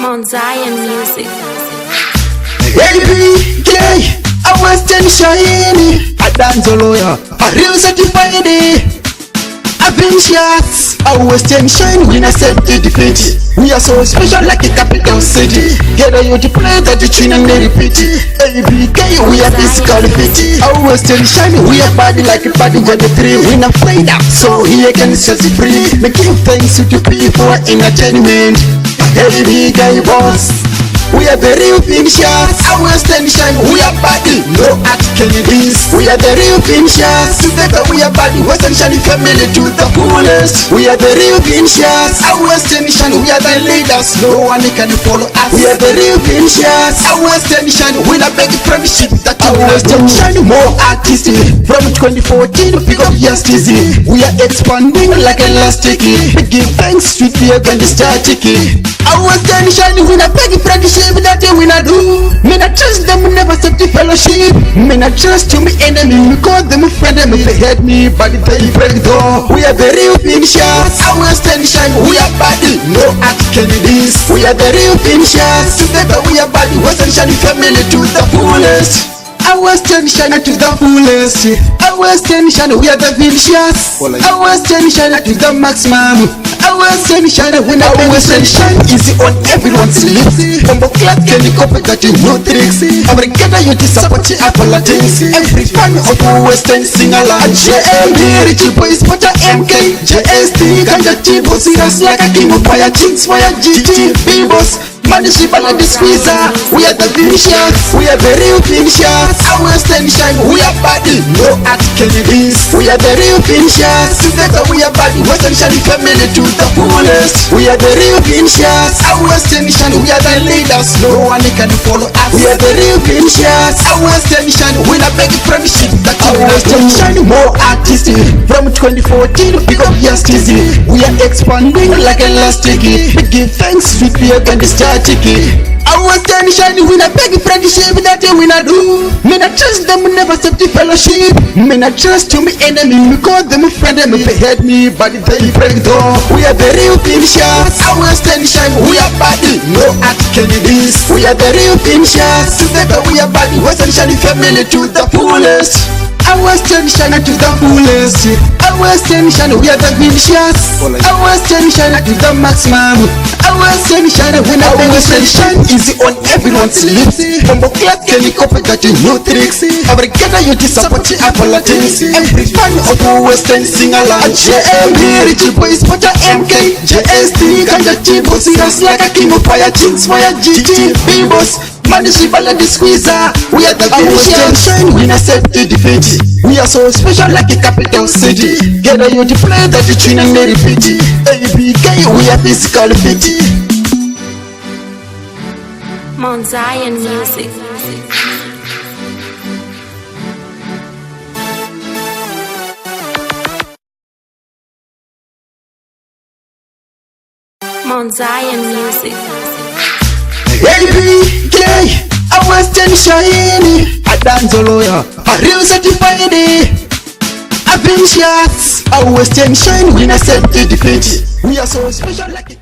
Mount Zion Music. ABK, a Western shiny, a dancer lawyer, a real certified. Avengers, a Western shine, we not set the defeat. We are so special like a capital city. Get a youth to play that the tune and they repeat. ABK, we are physically fit. A Western shine, we are body like a body with the three. We not afraid up, so here can set it free. Making thanks to people for entertainment. ABK boss. We are the real finishers, a Western shine, we are body, no at Kennedys. We are the real finishers, together we are body, Western shine family to the fullest. We are the real finishers, a Western shine, we are the leaders, no one can follow us. We are the real finishers, a Western shine, we are big friendship that a Western shine, more artists. From 2014, pick up yesterday, we are expanding like elastic. We give thanks to the and static. A Western shine, we are big friendship that we not do. Me not trust them, never accept the fellowship. Me not trust to me enemy, me call them friend, them they hate me, but they break door. We are the real finishers, a Western shine, we are body, no at Kennedys. We are the real finishers, together we are body, Western shine family to the fullest. A Western shine to the fullest. A Western shine, we are the finishers. A Western shine to the maximum. A Western shine, when a Western shine is on everyone's lips. Bombo clad can you copy that you know tricks. Every gather you support you apologise. Every fan of a Western sing along. JMD, Richie Boys, Potter MK, JST, Ganja Chibo, serious like a king of fire, chicks, fire, GG, B-Boss. Maniship and the squeezer, we are the finishers, we are the real finishers. A Western shine, we are body, no at Kennedys. We are the real finishers, together we are body, Western shine family to the fullest. We are the real finishers, a Western shine, we are the leaders, no one can follow us. We are the real finishers, a Western shine, we are big friendship that a Western shine, more artists. From 2014, pick up yesterday, we are expanding like elastic. We give thanks to the and the I was standing shiny, we not beg friendship that we not do. Me not trust them, never accept the fellowship. Me not trust to me enemy, me call them friend, them they hate me, but they break door. We are the real finishers, I was standing shiny, we are body, no at Kennedys. We are the real finishers, together we are body, Western shiny family to the fullest. I was standing shiny to the fullest. I was standing shiny, we are the finishers. I was standing shiny to the maximum. I was standing shiny when I was standing shine is on everyone's lips. Bombo clad can you copy that you know tricks. Every gather you support you apologise. Every fan of a Western sing along. JMD, Richie Boys, Potter MK, JST, Ganja Chibo, serious like a king of fire, chicks, fire, GG, B-Boss. Maniship and the squeezer, we are the Western shine, we not set the defeat. We are so special like a capital city. Gather you to play that the tune and they repeat. ABK, we are physically fit. Mount Zion Music. Mount Zion Music. ABK, a Western shiny, a dancer lawyer, a real certified. Avengers, a Western shine, we not set the defeat. We are so special like it.